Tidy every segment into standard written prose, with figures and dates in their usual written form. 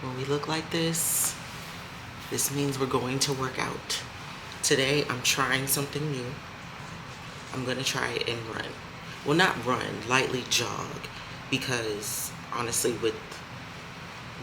When we look like this means we're going to work out. Today, I'm trying something new. I'm gonna try and run. Well, not run, lightly jog, because honestly, with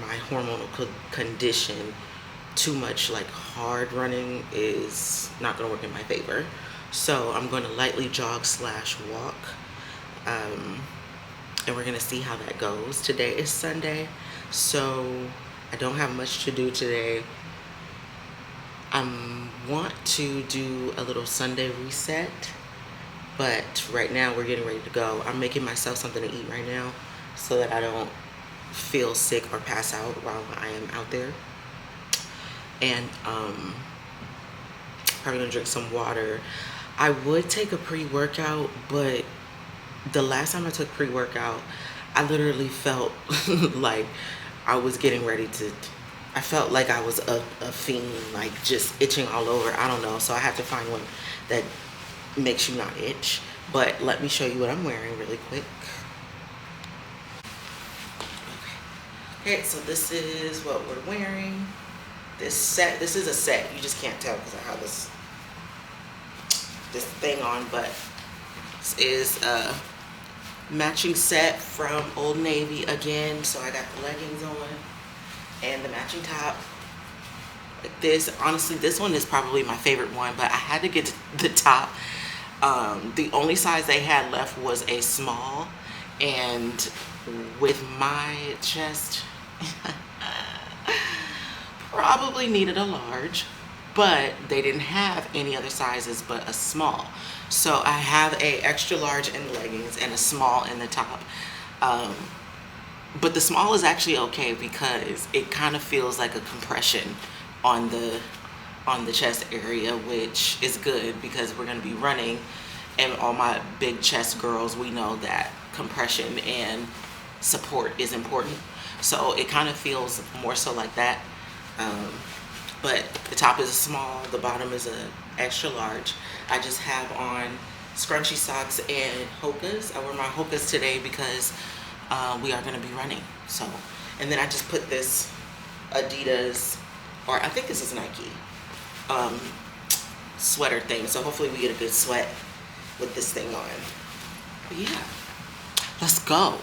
my hormonal condition, too much like hard running is not gonna work in my favor. So I'm gonna lightly jog slash walk. And we're gonna see how that goes. Today is Sunday, so I don't have much to do today. I want to do a little Sunday reset, but right now we're getting ready to go. I'm making myself something to eat right now so that I don't feel sick or pass out while I am out there. And probably gonna drink some water. I would take a pre-workout, but the last time I took pre-workout, I literally felt like I was getting ready to, I felt like I was a fiend, like just itching all over. I don't know. So I have to find one that makes you not itch. But let me show you what I'm wearing really quick. Okay, so this is what we're wearing. This is a set. You just can't tell because I have this thing on, but this is a matching set from Old Navy again. So I got the leggings on and the matching top. Like this, honestly, this one is probably my favorite one, but I had to get the top. The only size they had left was a small, and with my chest, probably needed a large, but they didn't have any other sizes but a small. So I have a extra large in the leggings and a small in the top. But the small is actually okay because it kind of feels like a compression on the chest area, which is good because we're going to be running, and all my big chest girls, we know that compression and support is important. So it kind of feels more so like that. But the top is a small, the bottom is a extra large. I just have on scrunchy socks and Hokas. I wear my Hokas today because we are going to be running. So, and then I just put this Adidas, or I think this is Nike, sweater thing. So hopefully we get a good sweat with this thing on. But yeah, let's go.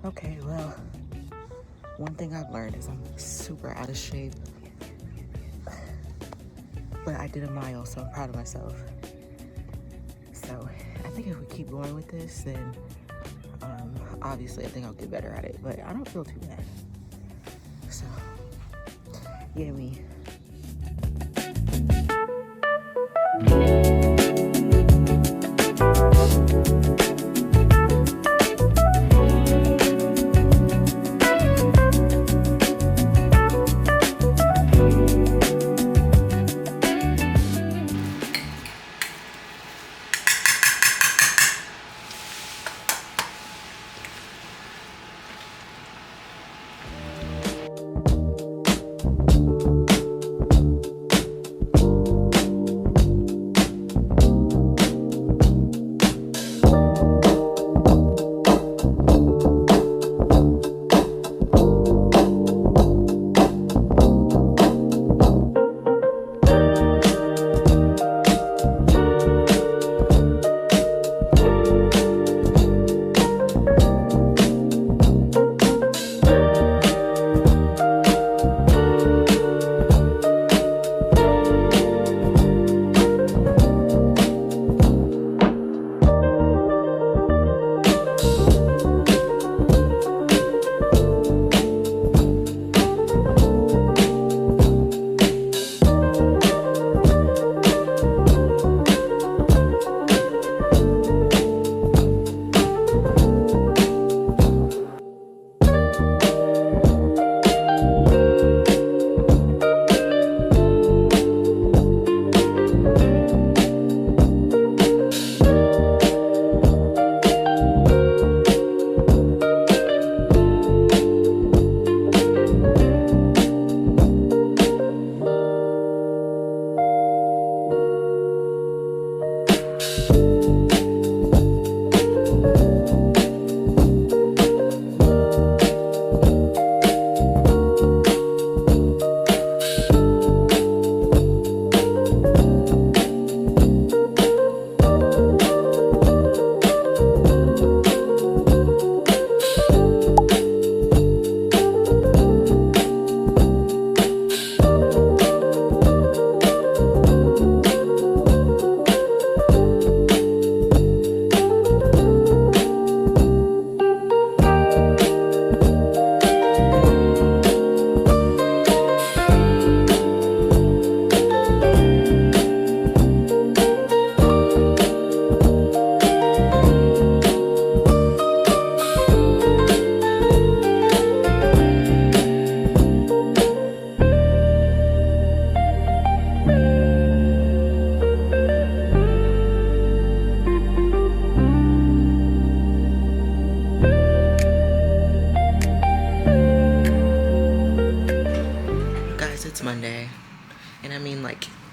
Okay, well, one thing I've learned is I'm super out of shape, but I did a mile, so I'm proud of myself. So I think if we keep going with this, then obviously I think I'll get better at it, but I don't feel too bad. So, yeah, me.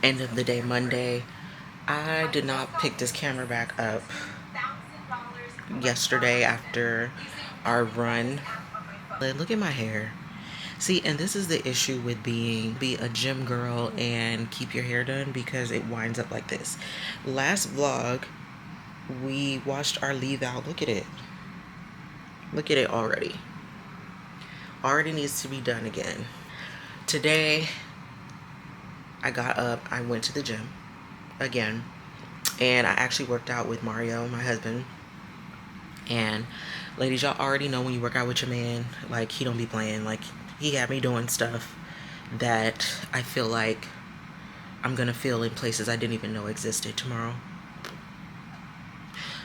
end of the day Monday. I did not pick this camera back up yesterday after our run. Look at my hair. See, and this is the issue with be a gym girl and keep your hair done, because it winds up like this. Last vlog, we washed our leave out. Look at it. Look at it already. Already needs to be done again. Today, I got up, I went to the gym again, and I actually worked out with Mario, my husband. And ladies, y'all already know when you work out with your man, like, he don't be playing. Like, he had me doing stuff that I feel like I'm gonna feel in places I didn't even know existed tomorrow.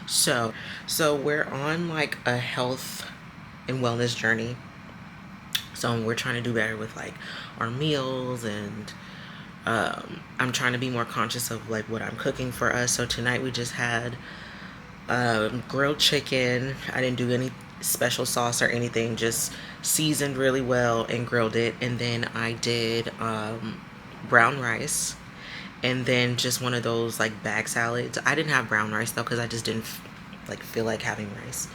So we're on like a health and wellness journey. So we're trying to do better with like our meals, and I'm trying to be more conscious of like what I'm cooking for us. So tonight we just had grilled chicken. I didn't do any special sauce or anything, just seasoned really well and grilled it. And then I did brown rice, and then just one of those like bag salads. I didn't have brown rice though, because I just didn't like feel like having rice.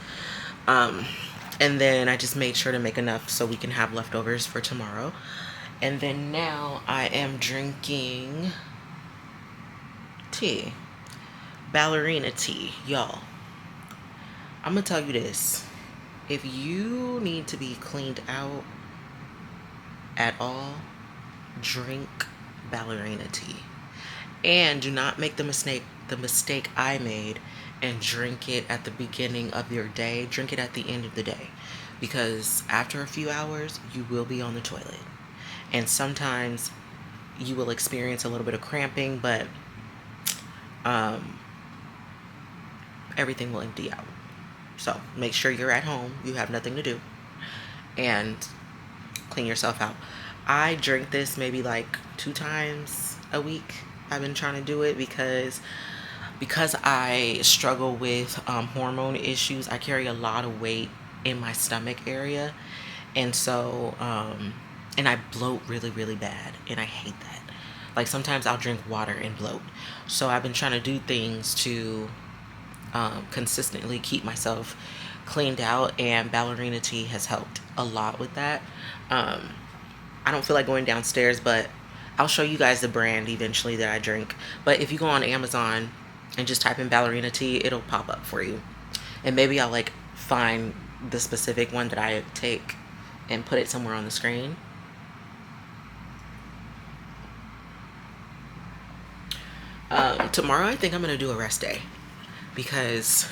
And then I just made sure to make enough so we can have leftovers for tomorrow. And then now I am drinking tea, ballerina tea. Y'all, I'm gonna tell you this: if you need to be cleaned out at all, drink ballerina tea. And do not make the mistake I made and drink it at the beginning of your day. Drink it at the end of the day, because after a few hours you will be on the toilet, and sometimes you will experience a little bit of cramping, but everything will empty out. So make sure you're at home, you have nothing to do, and clean yourself out. I drink this maybe like 2 times a week. I've been trying to do it because I struggle with hormone issues. I carry a lot of weight in my stomach area, and so and I bloat really, really bad, and I hate that. Like, sometimes I'll drink water and bloat. So I've been trying to do things to consistently keep myself cleaned out, and ballerina tea has helped a lot with that. I don't feel like going downstairs, but I'll show you guys the brand eventually that I drink. But if you go on Amazon and just type in ballerina tea, it'll pop up for you. And maybe I'll like find the specific one that I take and put it somewhere on the screen. Tomorrow I think I'm gonna do a rest day, because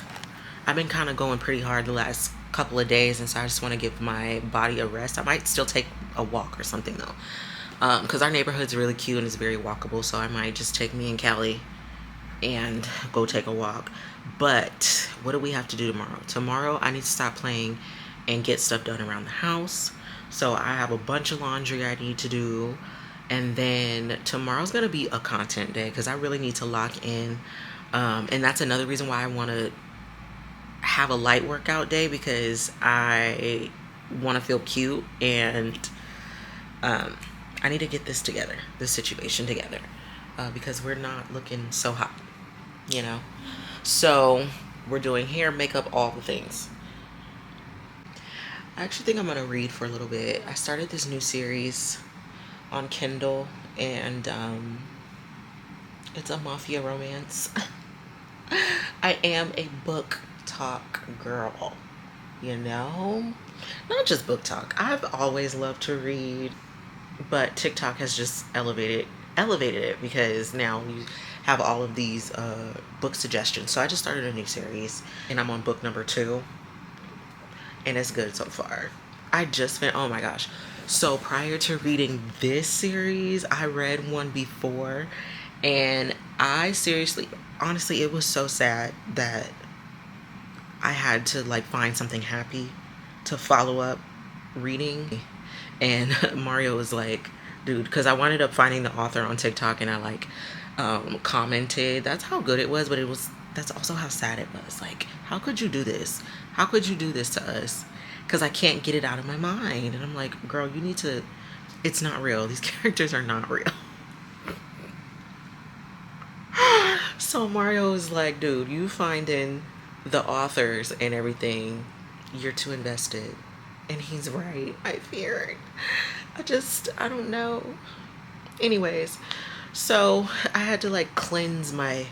I've been kind of going pretty hard the last couple of days, and so I just want to give my body a rest. I might still take a walk or something though, because our neighborhood's really cute and it's very walkable, so I might just take me and Callie and go take a walk. But what do we have to do tomorrow? Tomorrow I need to stop playing and get stuff done around the house. So I have a bunch of laundry I need to do. And then tomorrow's gonna be a content day, because I really need to lock in. And that's another reason why I want to have a light workout day, because I want to feel cute, and I need to get this together, this situation together, because we're not looking so hot, you know. So we're doing hair, makeup, all the things. I actually think I'm gonna read for a little bit. I started this new series on Kindle, and it's a mafia romance. I am a book talk girl, you know? Not just book talk. I've always loved to read, but TikTok has just elevated it, because now you have all of these book suggestions. So I just started a new series, and I'm on book number 2, and it's good so far. I just finished, oh my gosh. So prior to reading this series, I read one before, and I seriously, honestly, it was so sad that I had to like find something happy to follow up reading. And Mario was like, dude, because I wound up finding the author on TikTok, and I like commented. That's how good it was, but that's also how sad it was. Like, how could you do this? How could you do this to us? Because I can't get it out of my mind. And I'm like, girl, you need to, it's not real. These characters are not real. So Mario is like, dude, you finding the authors and everything, you're too invested. And he's right. I fear it. I don't know. Anyways, so I had to like cleanse my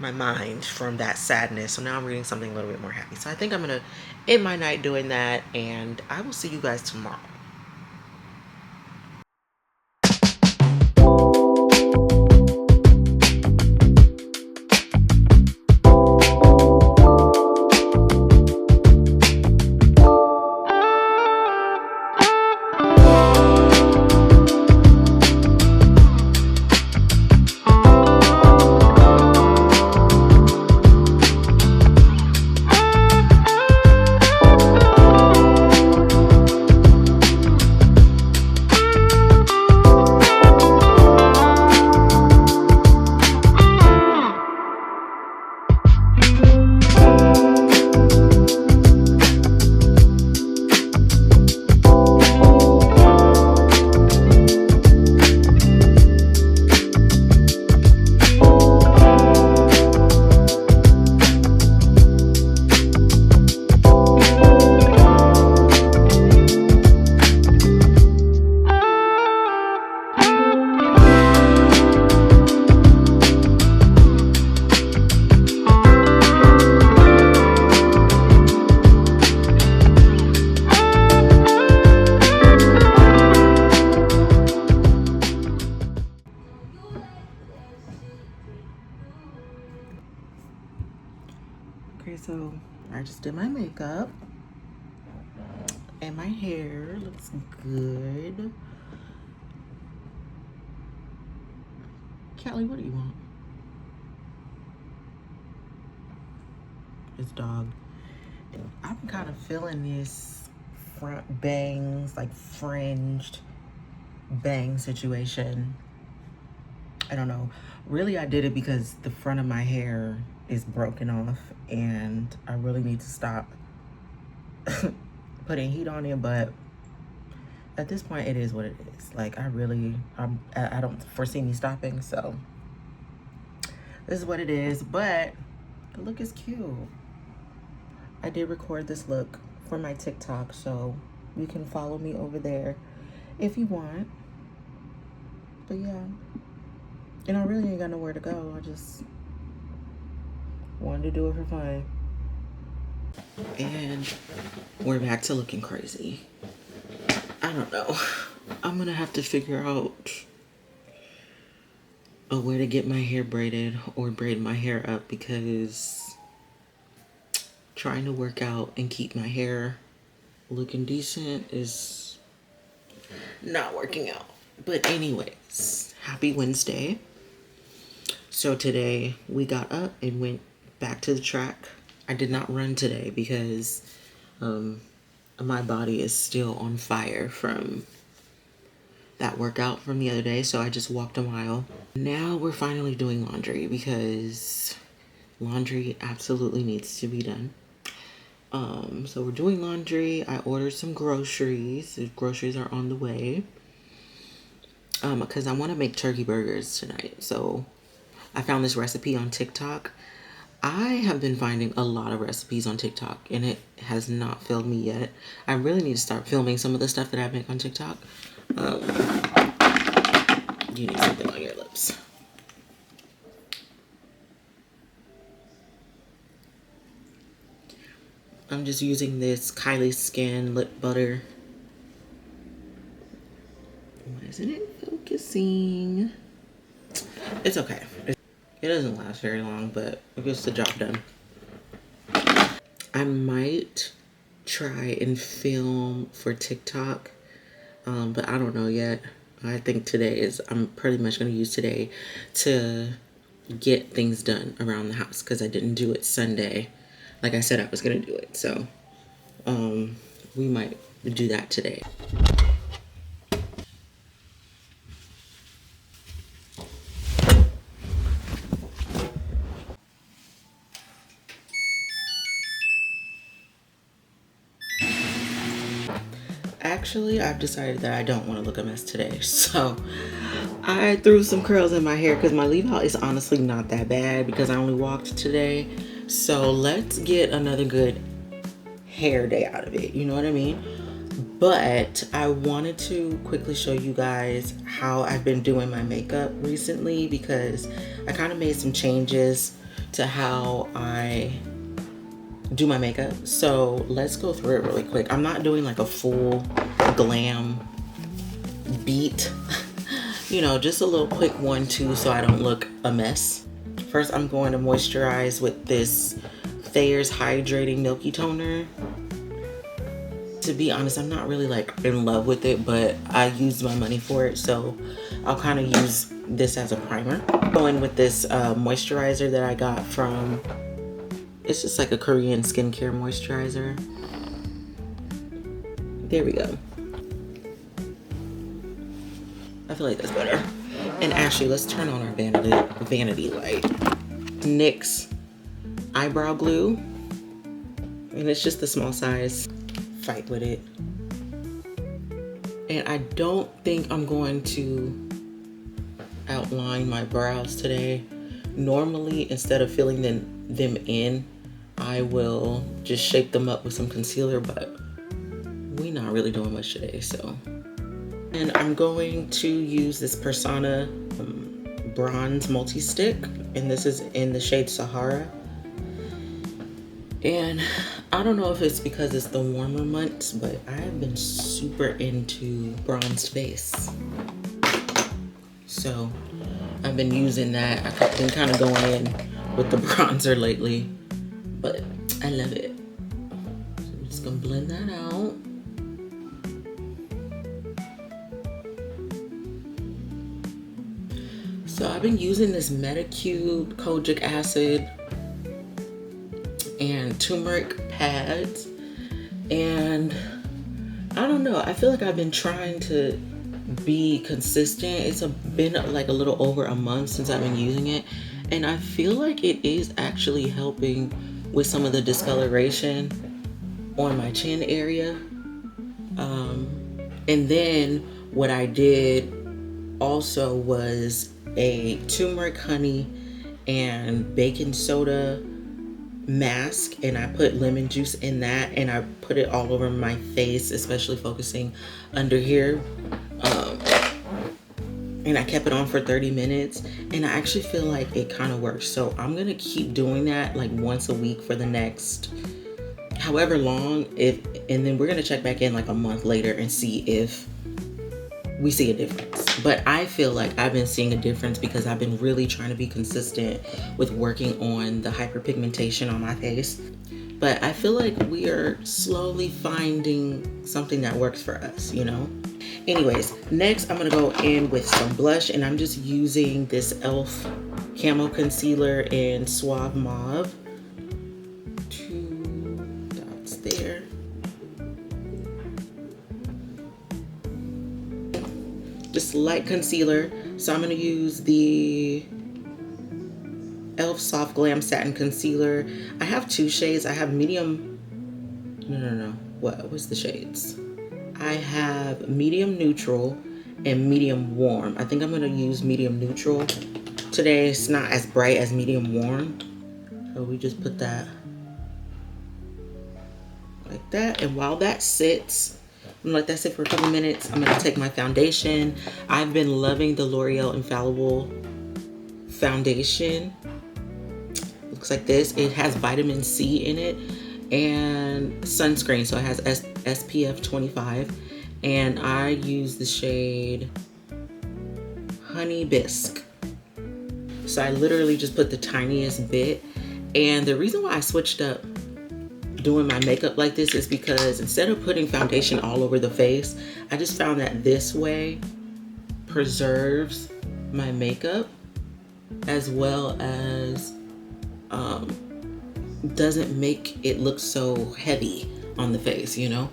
mind from that sadness. So now I'm reading something a little bit more happy. So I think I'm gonna end my night doing that, and I will see you guys tomorrow. Okay, so I just did my makeup and my hair looks good. Callie, what do you want? This dog. I'm kind of feeling this front bangs, like fringed bang situation. I don't know. Really, I did it because the front of my hair is broken off and I really need to stop putting heat on it, but at this point it is what it is. Like I don't foresee me stopping, so this is what it is. But the look is cute. I did record this look for my TikTok, so you can follow me over there if you want. But yeah, and I really ain't got nowhere to go. I just wanted to do it for fun. And we're back to looking crazy. I don't know. I'm gonna have to figure out a way to get my hair braided or braid my hair up, because trying to work out and keep my hair looking decent is not working out. But anyways, happy Wednesday. So today we got up and went back to the track. I did not run today because my body is still on fire from that workout from the other day. So I just walked a mile. Now we're finally doing laundry because laundry absolutely needs to be done. So we're doing laundry. I ordered some groceries. The groceries are on the way. Because I want to make turkey burgers tonight. So I found this recipe on TikTok. I have been finding a lot of recipes on TikTok and it has not failed me yet. I really need to start filming some of the stuff that I make on TikTok. You need something on your lips. I'm just using this Kylie Skin lip butter. Why isn't it focusing? It's okay. It doesn't last very long, but it gets the job done. I might try and film for TikTok, but I don't know yet. I think I'm pretty much going to use today to get things done around the house because I didn't do it Sunday like I said I was going to do it. So we might do that today. Actually, I've decided that I don't want to look a mess today. So I threw some curls in my hair because my leave out is honestly not that bad because I only walked today. So let's get another good hair day out of it, you know what I mean? But I wanted to quickly show you guys how I've been doing my makeup recently because I kind of made some changes to how I do my makeup. So let's go through it really quick. I'm not doing like a full glam beat, you know, just a little quick 1-2 so I don't look a mess. First, I'm going to moisturize with this Thayer's Hydrating Milky Toner. To be honest, I'm not really like in love with it, but I used my money for it, so I'll kind of use this as a primer. Going with this moisturizer that I got from, it's just like a Korean skincare moisturizer. There we go. I feel like that's better. And actually, let's turn on our vanity light. NYX eyebrow glue, and it's just the small size. Fight with it. And I don't think I'm going to outline my brows today. Normally, instead of filling them in, I will just shape them up with some concealer, but we're not really doing much today, so. And I'm going to use this Persona bronze multi-stick, and this is in the shade Sahara. And I don't know if it's because it's the warmer months, but I have been super into bronzed face. So I've been using that. I've been kind of going in with the bronzer lately, but I love it. So I'm just gonna blend that out. So I've been using this Metacube kojic acid and turmeric pads, and I don't know, I feel like I've been trying to be consistent. It's been like a little over a month since I've been using it, and I feel like it is actually helping with some of the discoloration on my chin area. And then what I did also was a turmeric honey and baking soda mask, and I put lemon juice in that, and I put it all over my face, especially focusing under here, and I kept it on for 30 minutes, and I actually feel like it kind of works. So I'm gonna keep doing that like once a week for the next however long, and then we're gonna check back in like a month later and see if we see a difference. But I feel like I've been seeing a difference because I've been really trying to be consistent with working on the hyperpigmentation on my face. But I feel like we are slowly finding something that works for us, you know? Anyways, next I'm gonna go in with some blush, and I'm just using this e.l.f. Camo Concealer in Suave Mauve. 2 dots there. Just light concealer. So I'm gonna use the e.l.f. Soft Glam Satin Concealer. I have 2 shades. I have medium, no. What's the shades? I have medium neutral and medium warm. I think I'm gonna use medium neutral today. It's not as bright as medium warm. So we just put that like that. And while that sits, I'm gonna let that sit for a couple minutes. I'm gonna take my foundation. I've been loving the L'Oreal Infallible foundation. Looks like this. It has vitamin C in it and sunscreen, so it has SPF 25. And I use the shade Honey Bisque. So I literally just put the tiniest bit. And the reason why I switched up doing my makeup like this is because instead of putting foundation all over the face, I just found that this way preserves my makeup as well as doesn't make it look so heavy on the face, you know?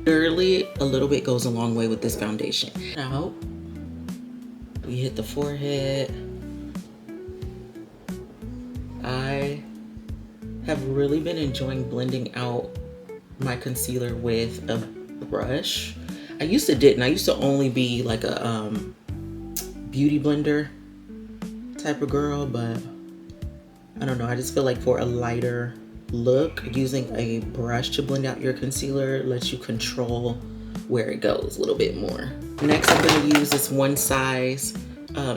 Literally a little bit goes a long way with this foundation. Now we hit the forehead. I have really been enjoying blending out my concealer with a brush. I used to didn't. I used to only be like a beauty blender type of girl, but I don't know. I just feel like for a lighter look, using a brush to blend out your concealer lets you control where it goes a little bit more. Next, I'm gonna use this One Size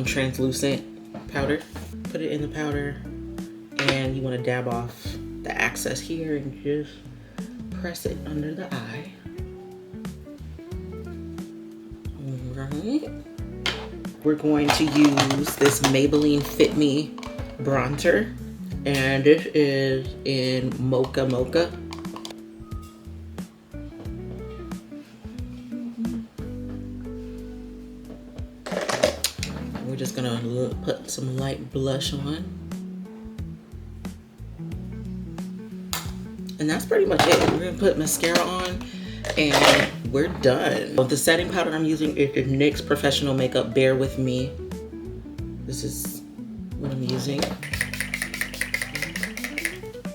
translucent powder. Put it in the powder, and you wanna dab off the excess here and just press it under the eye. All right. We're going to use this Maybelline Fit Me bronzer, and this is in Mocha Mocha. We're just gonna put some light blush on. And that's pretty much it. We're gonna put mascara on and we're done. The setting powder I'm using is the NYX Professional Makeup Bare With Me. This is what I'm using.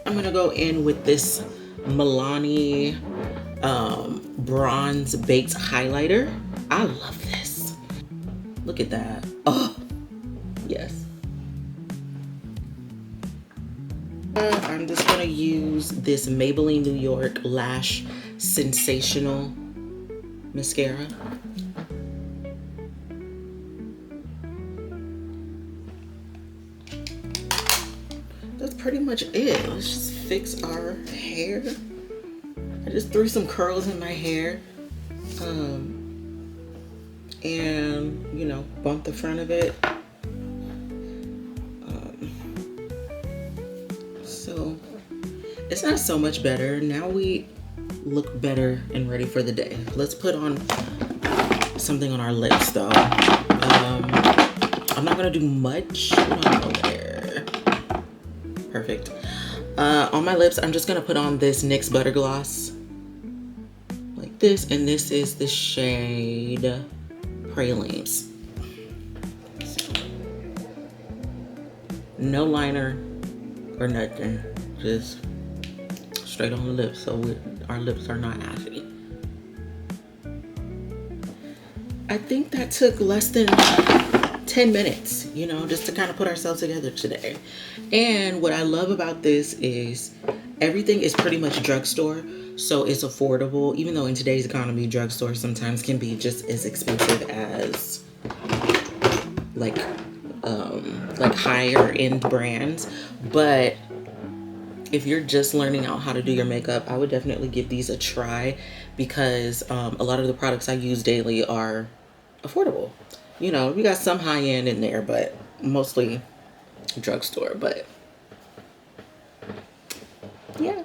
I'm gonna go in with this Milani Bronze Baked Highlighter. I love this. Look at that. Oh, yes. I'm just gonna use this Maybelline New York Lash Sensational mascara. That's pretty much it. Let's just fix our hair. I just threw some curls in my hair. And, you know, bump the front of it. So it's not so much better. Now we look better and ready for the day. Let's put on something on our lips though. I'm not gonna do much. There. Perfect. On my lips, I'm just gonna put on this NYX Butter Gloss. Like this, and this is the shade Pralines. No liner or nothing, just straight on the lips, so our lips are not ashy. I think that took less than 10 minutes, you know, just to kind of put ourselves together today. And what I love about this is everything is pretty much drugstore, so it's affordable, even though in today's economy, drugstore sometimes can be just as expensive as like higher end brands. But if you're just learning out how to do your makeup, I would definitely give these a try, because a lot of the products I use daily are affordable. You know, we got some high end in there, but mostly drugstore. But yeah.